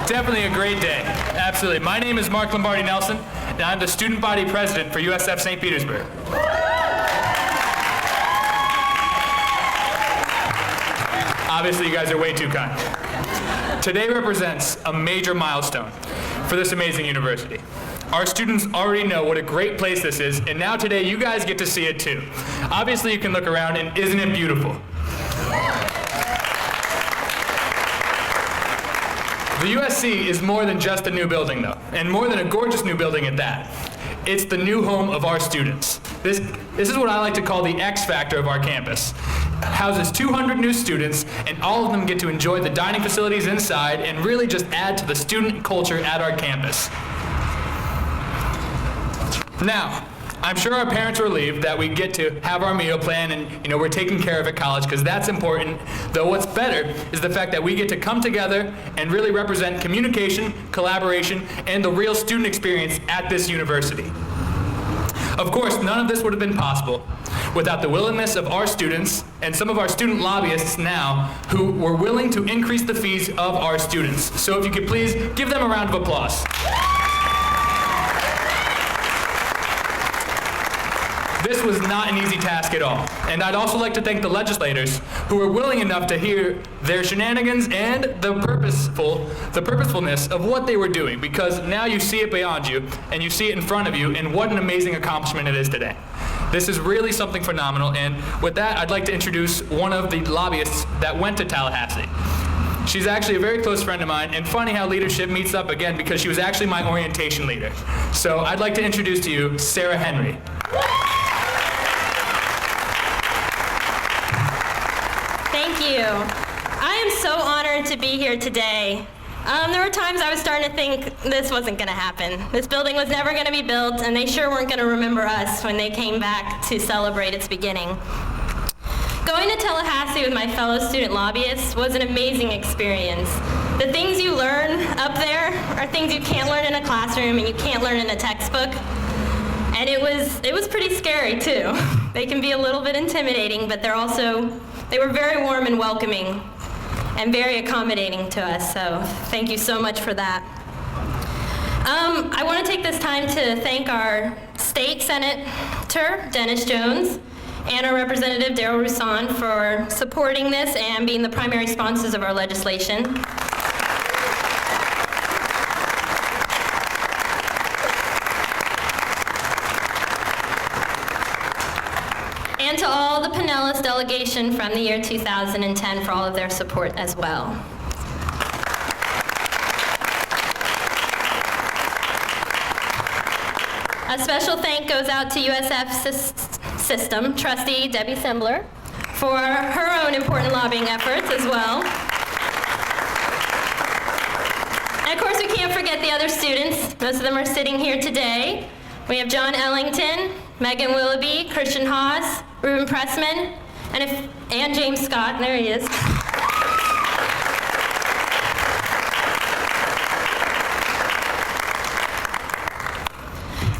Definitely a great day. Absolutely. My name is Mark Lombardi Nelson, and I'm the student body president for USF St. Petersburg. Obviously, you guys are way too kind. Today represents a major milestone for this amazing university. Our students already know what a great place this is, and now today you guys get to see it too. Obviously, you can look around, and isn't it beautiful? The USC is more than just a new building, though, and more than a gorgeous new building at that. It's the new home of our students. This is what I like to call the X factor of our campus. It houses 200 new students, and all of them get to enjoy the dining facilities inside and really just add to the student culture at our campus. Now, I'm sure our parents are relieved that we get to have our meal plan and we're taking care of at college, because that's important. Though what's better is the fact that we get to come together and really represent communication, collaboration, and the real student experience at this university. Of course, none of this would have been possible without the willingness of our students and some of our student lobbyists now who were willing to increase the fees of our students. So if you could please give them a round of applause. This was not an easy task at all. And I'd also like to thank the legislators who were willing enough to hear their shenanigans and the purposefulness of what they were doing, because now you see it beyond you and you see it in front of you, and what an amazing accomplishment it is today. This is really something phenomenal, and with that, I'd like to introduce one of the lobbyists that went to Tallahassee. She's actually a very close friend of mine, and funny how leadership meets up again, because she was actually my orientation leader. So I'd like to introduce to you Sarah Henry. Thank you. I am so honored to be here today. There were times I was starting to think this wasn't going to happen. This building was never going to be built, and they sure weren't going to remember us when they came back to celebrate its beginning. Going to Tallahassee with my fellow student lobbyists was an amazing experience. The things you learn up there are things you can't learn in a classroom and you can't learn in a textbook. And it was pretty scary too. They can be a little bit intimidating, but they were very warm and welcoming and very accommodating to us, so thank you so much for that. I want to take this time to thank our state senator, Dennis Jones, and our representative, Darryl Roussan, for supporting this and being the primary sponsors of our legislation. And to all the Pinellas delegation from the year 2010 for all of their support as well. A special thank goes out to USF System trustee Debbie Sembler for her own important lobbying efforts as well. And of course we can't forget the other students. Most of them are sitting here today. We have John Ellington, Megan Willoughby, Christian Haas, Ruben Pressman, and James Scott. There he is.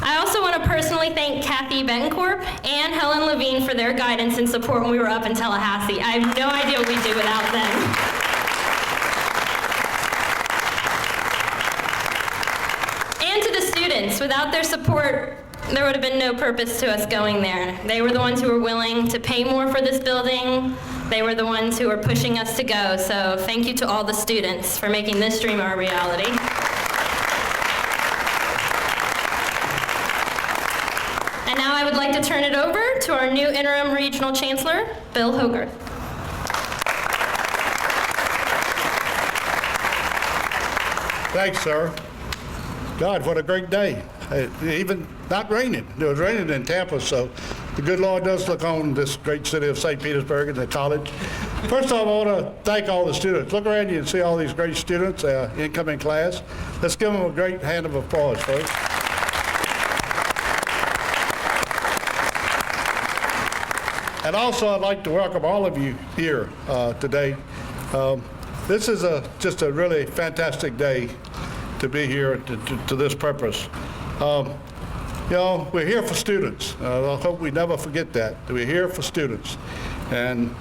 I also want to personally thank Kathy Bencorp and Helen Levine for their guidance and support when we were up in Tallahassee. I have no idea what we'd do without them. Without their support, there would have been no purpose to us going there. They were the ones who were willing to pay more for this building. They were the ones who were pushing us to go. So thank you to all the students for making this dream our reality. And now I would like to turn it over to our new Interim Regional Chancellor, Bill Hogarth. Thanks, sir. God, what a great day. Even not raining. It was raining in Tampa, so the good Lord does look on this great city of St. Petersburg and the college. First of all, I want to thank all the students. Look around you and see all these great students, incoming class. Let's give them a great hand of applause, folks. And also, I'd like to welcome all of you here today. This is just a really fantastic day to be here to this purpose. You know, we're here for students. I hope we never forget that we're here for students. And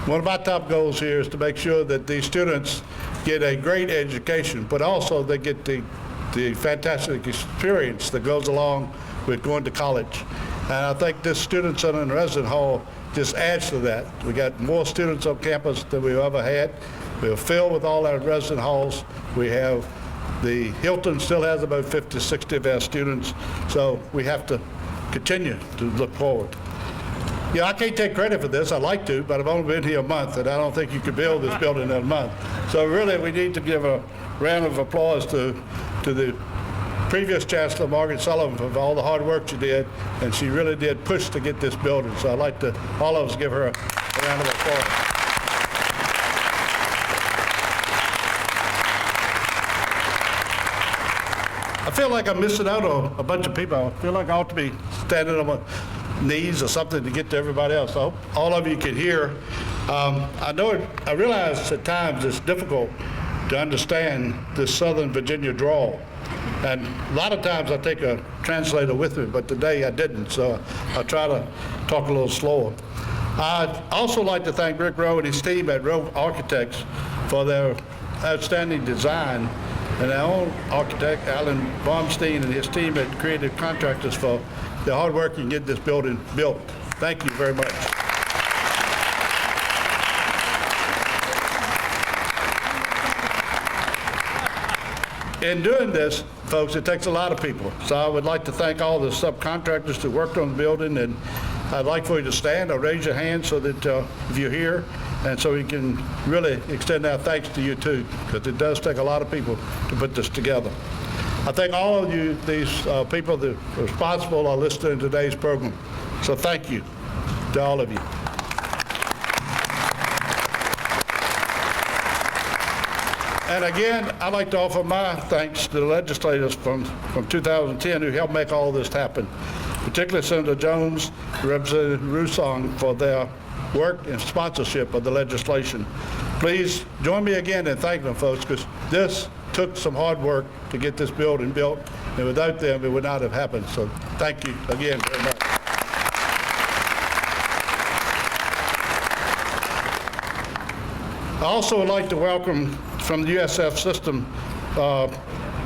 one of my top goals here is to make sure that these students get a great education, but also they get the fantastic experience that goes along with going to college. And I think this Student Center and Resident Hall just adds to that. We got more students on campus than we've ever had. We're filled with all our resident halls. We have the Hilton still has about 50, 60 of our students, so we have to continue to look forward. Yeah, I can't take credit for this. I'd like to, but I've only been here a month, and I don't think you could build this building in a month. So really, we need to give a round of applause to the previous Chancellor, Margaret Sullivan, for all the hard work she did, and she really did push to get this building. So I'd like to, all of us, give her a round of applause. I feel like I'm missing out on a bunch of people. I feel like I ought to be standing on my knees or something to get to everybody else. I hope all of you can hear. I realize at times it's difficult to understand this Southern Virginia drawl. And a lot of times I take a translator with me, but today I didn't, so I'll try to talk a little slower. I'd also like to thank Rick Rowe and his team at Rowe Architects for their outstanding design, and our own architect, Alan Baumstein, and his team at Creative Contractors for their hard work in getting this building built. Thank you very much. In doing this, folks, it takes a lot of people. So I would like to thank all the subcontractors that worked on the building, and I'd like for you to stand or raise your hand so that if you're here, and so we can really extend our thanks to you too, because it does take a lot of people to put this together. I thank all of you, these people that are responsible are listed in today's program. So thank you to all of you. And again, I'd like to offer my thanks to the legislators from 2010 who helped make all this happen, particularly Senator Jones, Representative Rusong, for their work and sponsorship of the legislation. Please join me again in thanking them, folks, because this took some hard work to get this building built, and without them, it would not have happened. So thank you again very much. I also would like to welcome from the USF system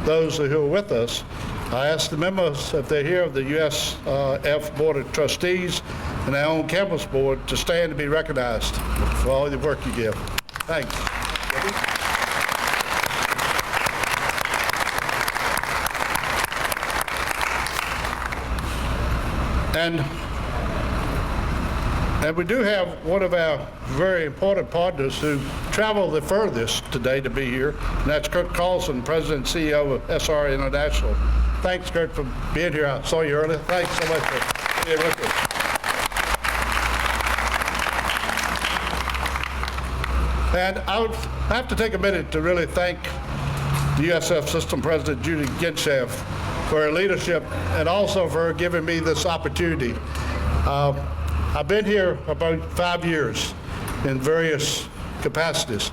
those who are with us. I ask the members, if they're here, of the USF Board of Trustees and our own campus board to stand to be recognized for all the work you give. Thanks. And we do have one of our very important partners who traveled the furthest today to be here, and that's Kurt Carlson, President and CEO of SR International. Thanks, Kurt, for being here. I saw you earlier. Thanks so much for being with us. And I have to take a minute to really thank the USF System President, Judy Genshaft, for her leadership and also for her giving me this opportunity. I've been here about 5 years in various capacities.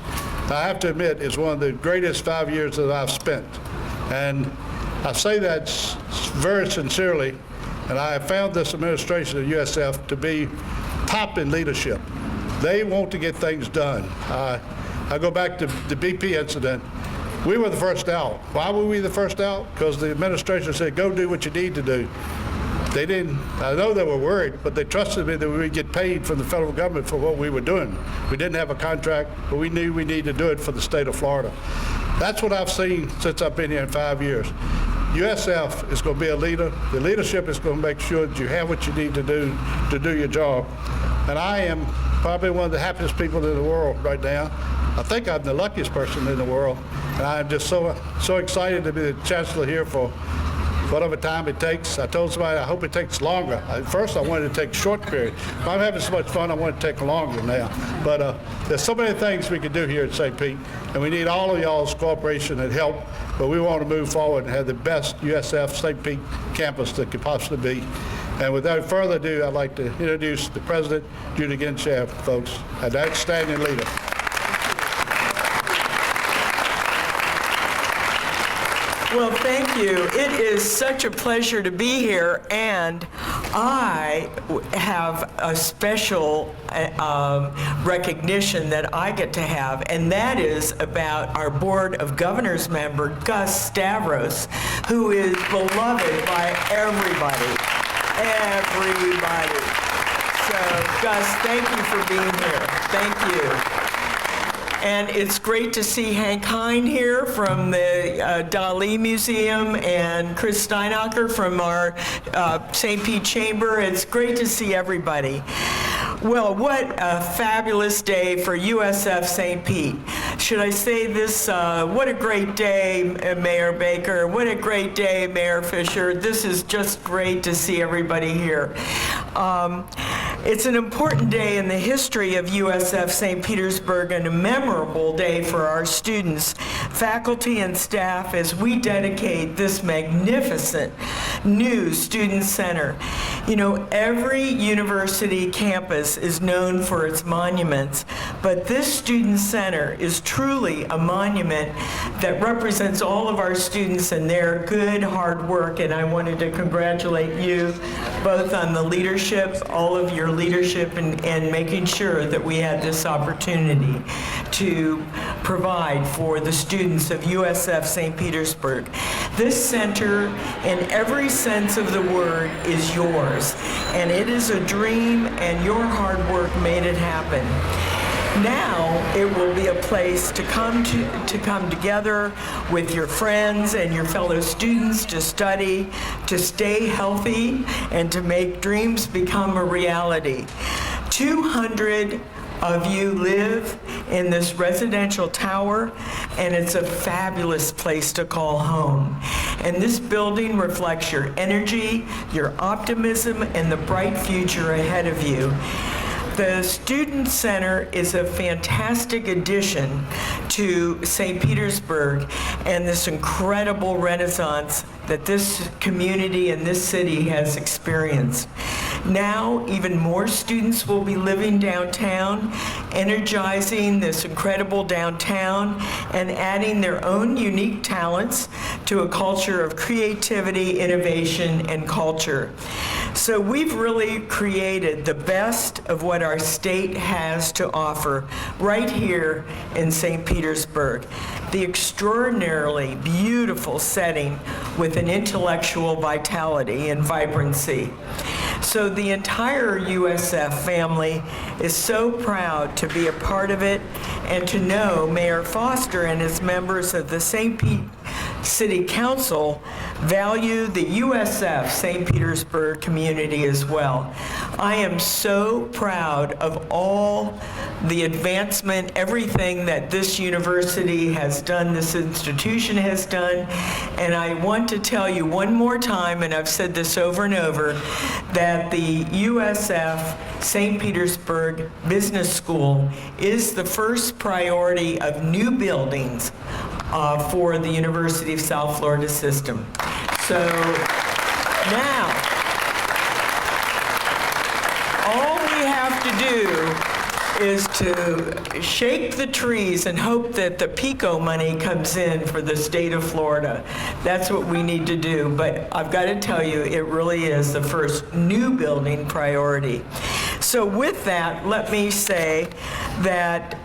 I have to admit, it's one of the greatest 5 years that I've spent. And I say that very sincerely, and I have found this administration at USF to be top in leadership. They want to get things done. I go back to the BP incident. We were the first out. Why were we the first out? Because the administration said, go do what you need to do. They didn't, I know they were worried, but they trusted me that we would get paid from the federal government for what we were doing. We didn't have a contract, but we knew we needed to do it for the state of Florida. That's what I've seen since I've been here in 5 years. USF is going to be a leader. The leadership is going to make sure that you have what you need to do your job. And I am probably one of the happiest people in the world right now. I think I'm the luckiest person in the world. And I'm just so excited to be the Chancellor here for whatever time it takes. I told somebody I hope it takes longer. At first I wanted to take a short period. If I'm having so much fun, I want to take longer now. But there's so many things we can do here at St. Pete, and we need all of y'all's cooperation and help. But we want to move forward and have the best USF St. Pete campus that could possibly be. And without further ado, I'd like to introduce the President, Judy Genshaft, folks, an outstanding leader. Well, thank you. It is such a pleasure to be here, and I have a special recognition that I get to have, and that is about our Board of Governors member, Gus Stavros, who is beloved by everybody. Everybody. So, Gus, thank you for being here. Thank you. And it's great to see Hank Hine here from the Dali Museum and Chris Steinacher from our St. Pete Chamber. It's great to see everybody. Well, what a fabulous day for USF St. Pete. Should I say this? What a great day, Mayor Baker. What a great day, Mayor Fisher. This is just great to see everybody here. It's an important day in the history of USF St. Petersburg and a memorable day for our students, faculty, and staff as we dedicate this magnificent new student center. You know, every university campus is known for its monuments, but this student center is truly a monument that represents all of our students and their good, hard work, and I wanted to congratulate you both on the leadership, all of your leadership, and making sure that we had this opportunity to provide for the students of USF St. Petersburg. This center, in every sense of the word, is yours, and it is a dream, and your hard work made it happen. Now it will be a place to come together with your friends and your fellow students to study, to stay healthy, and to make dreams become a reality. 200 of you live in this residential tower, and it's a fabulous place to call home. And this building reflects your energy, your optimism, and the bright future ahead of you. The Student Center is a fantastic addition to St. Petersburg and this incredible renaissance that this community and this city has experienced. Now, even more students will be living downtown, energizing this incredible downtown and adding their own unique talents to a culture of creativity, innovation, and culture. So we've really created the best of what our state has to offer right here in St. Petersburg. The extraordinarily beautiful setting with an intellectual vitality and vibrancy. So the entire USF family is so proud to be a part of it and to know Mayor Foster and his members of the St. Pete City Council value the USF St. Petersburg community as well. I am so proud of all the advancement, everything that this university has done, this institution has done, and I want to tell you one more time, and I've said this over and over, that the USF St. Petersburg Business School is the first priority of new buildings for the University of South Florida system. So now, all we have to do is to shake the trees and hope that the PICO money comes in for the state of Florida. That's what we need to do. But I've got to tell you, it really is the first new building priority. So with that, let me say that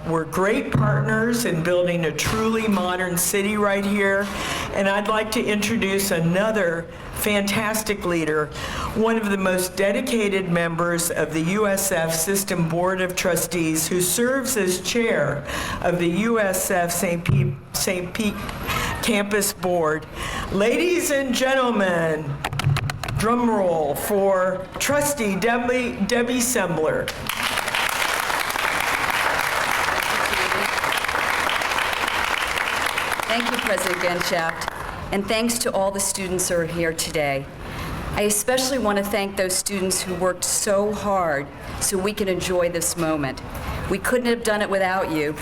we're great partners in building a truly modern city right here. And I'd like to introduce another fantastic leader, one of the most dedicated members of the USF System Board of Trustees, who serves as chair of the USF St. Pete Campus Board. Ladies and gentlemen, drum roll for Trustee Debbie Sembler. Thank you, President Genshaft, and thanks to all the students who are here today. I especially want to thank those students who worked so hard so we can enjoy this moment. We couldn't have done it without you.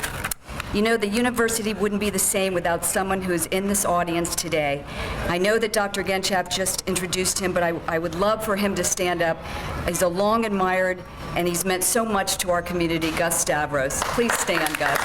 You know, the university wouldn't be the same without someone who is in this audience today. I know that Dr. Genshaft just introduced him, but I would love for him to stand up. He's a long admired, and he's meant so much to our community, Gus Stavros. Please stand, Gus.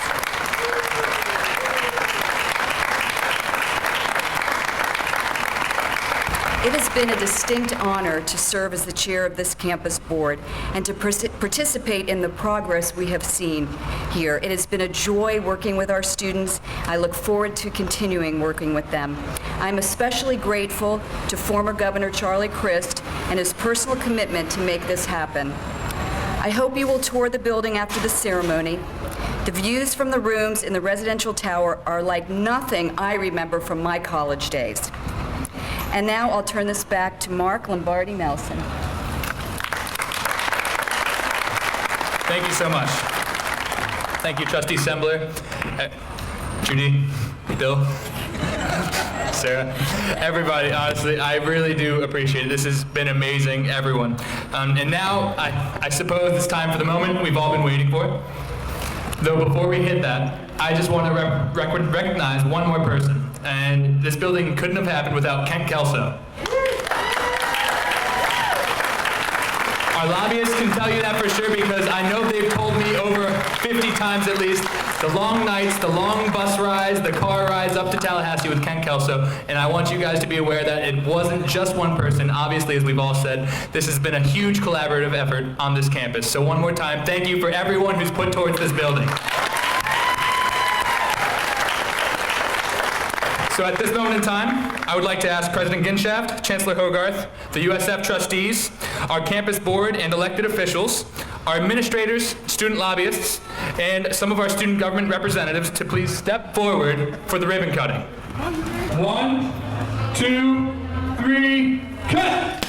It has been a distinct honor to serve as the chair of this campus board and to participate in the progress we have seen here. It has been a joy working with our students. I look forward to continuing working with them. I'm especially grateful to former Governor Charlie Crist and his personal commitment to make this happen. I hope you will tour the building after the ceremony. The views from the rooms in the residential tower are like nothing I remember from my college days. And now I'll turn this back to Mark Lombardi-Nelson. Thank you so much. Thank you, Trustee Sembler, Judy, Bill, Sarah, everybody. Honestly, I really do appreciate it. This has been amazing, everyone. And now, I suppose it's time for the moment we've all been waiting for. Though before we hit that, I just want to recognize one more person. And this building couldn't have happened without Kent Kelso. Our lobbyists can tell you that for sure, because I know they've told me over 50 times at least, the long nights, the long bus rides, the car rides up to Tallahassee with Kent Kelso. And I want you guys to be aware that it wasn't just one person. Obviously, as we've all said, this has been a huge collaborative effort on this campus. So one more time, thank you for everyone who's put towards this building. So at this moment in time, I would like to ask President Genshaft, Chancellor Hogarth, the USF trustees, our campus board and elected officials, our administrators, student lobbyists, and some of our student government representatives to please step forward for the ribbon cutting. 1, 2, 3, cut!